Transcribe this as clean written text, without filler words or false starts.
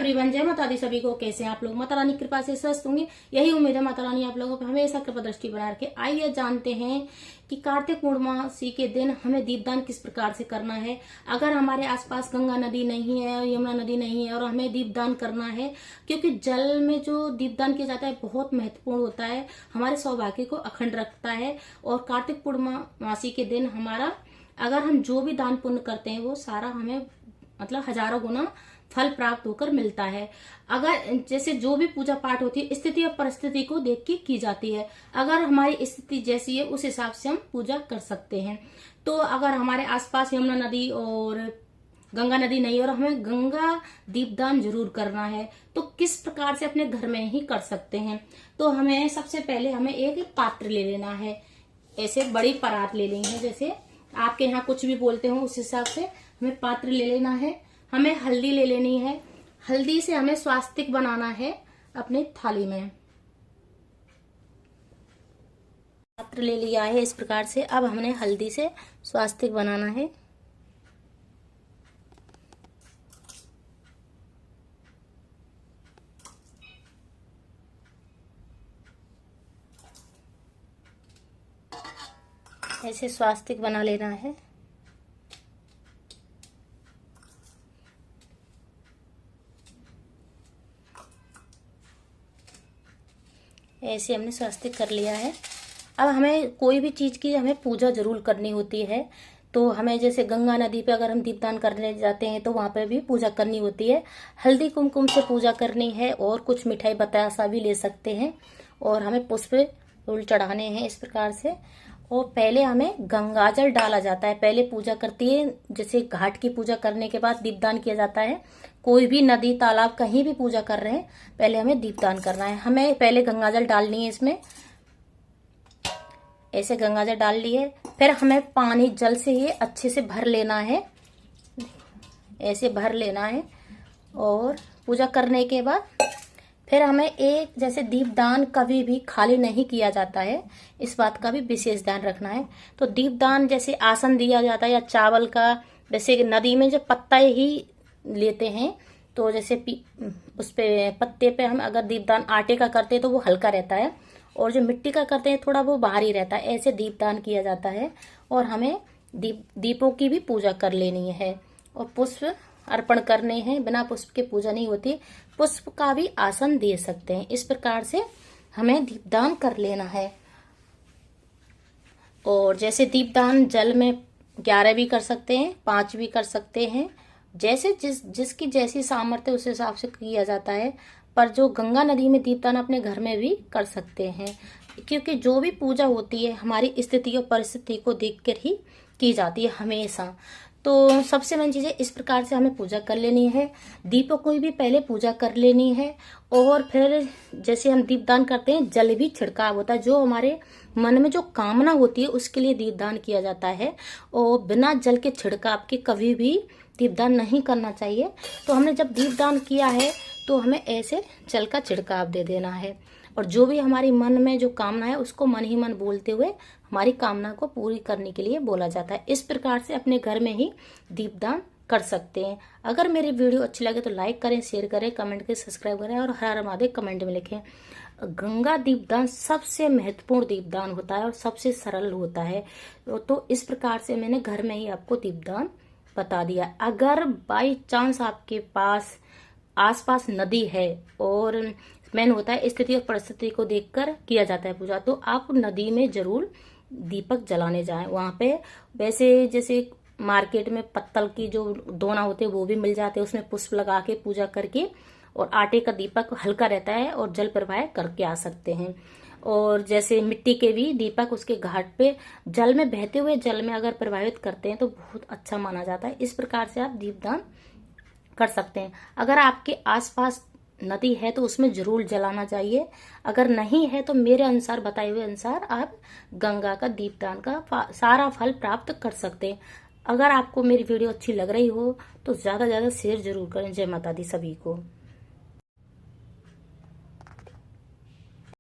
Everyone, जय माता दी सभी को। कैसे हैं आप लोग? माता रानी की कृपा से स्वस्थ होंगे, यही उम्मीद है। माता रानी आप लोगों पर हमेशा कृपा दृष्टि बना रखे। आइए जानते हैं कि कार्तिक पूर्णिमासी के दिन हमें दीपदान किस प्रकार से करना है। अगर हमारे आसपास गंगा नदी नहीं है, यमुना नदी नहीं है और हमें दीपदान करना है, क्योंकि जल में जो दीपदान किया जाता है बहुत महत्वपूर्ण होता है, हमारे सौभाग्य को अखंड रखता है। और कार्तिक पूर्णिमासी के दिन हमारा अगर हम जो भी दान पुण्य करते हैं वो सारा हमें मतलब हजारों गुना फल प्राप्त होकर मिलता है। अगर जैसे जो भी पूजा पाठ होती है स्थिति और परिस्थिति को देख के की जाती है। अगर हमारी स्थिति जैसी है उस हिसाब से हम पूजा कर सकते हैं। तो अगर हमारे आसपास यमुना नदी और गंगा नदी नहीं और हमें गंगा दीपदान जरूर करना है, तो किस प्रकार से अपने घर में ही कर सकते हैं। तो हमें सबसे पहले हमें एक पात्र ले लेना है। ऐसे बड़ी परात ले लेनी है, जैसे आपके यहाँ कुछ भी बोलते हो उस हिसाब से हमें पात्र ले लेना है। हमें हल्दी ले लेनी है। हल्दी से हमें स्वास्तिक बनाना है अपने थाली में। पात्र ले लिया है इस प्रकार से। अब हमने हल्दी से स्वास्तिक बनाना है। ऐसे स्वास्तिक बना लेना है। ऐसे हमने स्वास्तिक कर लिया है। अब हमें कोई भी चीज की हमें पूजा जरूर करनी होती है। तो हमें जैसे गंगा नदी पे अगर हम दीपदान करने जाते हैं तो वहां पे भी पूजा करनी होती है। हल्दी कुमकुम से पूजा करनी है और कुछ मिठाई बतासा भी ले सकते हैं। और हमें पुष्प फूल चढ़ाने हैं इस प्रकार से। और पहले हमें गंगाजल डाला जाता है। पहले पूजा करती है, जैसे घाट की पूजा करने के बाद दीपदान किया जाता है। कोई भी नदी तालाब कहीं भी पूजा कर रहे हैं, पहले हमें दीपदान करना है। हमें पहले गंगाजल डालनी है इसमें। ऐसे गंगाजल डाल लिए, फिर हमें पानी जल से ही अच्छे से भर लेना है। ऐसे भर लेना है। और पूजा करने के बाद फिर हमें एक जैसे दीपदान कभी भी खाली नहीं किया जाता है, इस बात का भी विशेष ध्यान रखना है। तो दीपदान जैसे आसन दिया जाता है या चावल का, जैसे नदी में जो पत्ता ही लेते हैं तो जैसे उस पे पत्ते पे हम अगर दीपदान आटे का करते हैं तो वो हल्का रहता है, और जो मिट्टी का करते हैं थोड़ा वो भारी रहता है। ऐसे दीपदान किया जाता है। और हमें दीपों की भी पूजा कर लेनी है और पुष्प अर्पण करने हैं। बिना पुष्प के पूजा नहीं होती। पुष्प का भी आसन दे सकते हैं। इस प्रकार से हमें दीपदान कर लेना है। और जैसे दीपदान जल में 11 भी कर सकते हैं, 5 भी कर सकते हैं, जैसे जिसकी जैसी सामर्थ्य उस हिसाब से किया जाता है। पर जो गंगा नदी में दीपदान अपने घर में भी कर सकते हैं, क्योंकि जो भी पूजा होती है हमारी स्थिति और परिस्थिति को देखकर ही की जाती है हमेशा। तो सबसे मेन चीज है, इस प्रकार से हमें पूजा कर लेनी है। दीपों को भी पहले पूजा कर लेनी है। और फिर जैसे हम दीपदान करते हैं जल भी छिड़काव होता है। जो हमारे मन में जो कामना होती है उसके लिए दीपदान किया जाता है। और बिना जल के छिड़काव के कभी भी दीपदान नहीं करना चाहिए। तो हमने जब दीपदान किया है तो हमें ऐसे जल का छिड़काव दे देना है। और जो भी हमारी मन में जो कामना है उसको मन ही मन बोलते हुए हमारी कामना को पूरी करने के लिए बोला जाता है। इस प्रकार से अपने घर में ही दीपदान कर सकते हैं। अगर मेरी वीडियो अच्छी लगे तो लाइक करें, शेयर करें, कमेंट करें, सब्सक्राइब करें और हर हर महादेव कमेंट में लिखें। गंगा दीपदान सबसे महत्वपूर्ण दीपदान होता है और सबसे सरल होता है। तो इस प्रकार से मैंने घर में ही आपको दीपदान बता दिया। अगर बाई चांस आपके पास आसपास नदी है और मेन होता है स्थिति और परिस्थिति को देखकर किया जाता है पूजा, तो आप नदी में जरूर दीपक जलाने जाएं। वहां पे वैसे जैसे मार्केट में पत्तल की जो दोना होते हैं वो भी मिल जाते हैं, उसमें पुष्प लगा के पूजा करके, और आटे का दीपक हल्का रहता है और जल प्रवाह करके आ सकते हैं। और जैसे मिट्टी के भी दीपक उसके घाट पे जल में बहते हुए जल में अगर प्रवाहित करते हैं तो बहुत अच्छा माना जाता है। इस प्रकार से आप दीपदान कर सकते हैं। अगर आपके आसपास नदी है तो उसमें जरूर जलाना चाहिए। अगर नहीं है तो मेरे अनुसार बताए हुए अनुसार आप गंगा का दीपदान का सारा फल प्राप्त कर सकते हैं। अगर आपको मेरी वीडियो अच्छी लग रही हो तो ज्यादा से ज्यादा शेयर जरूर करें। जय माता दी सभी को।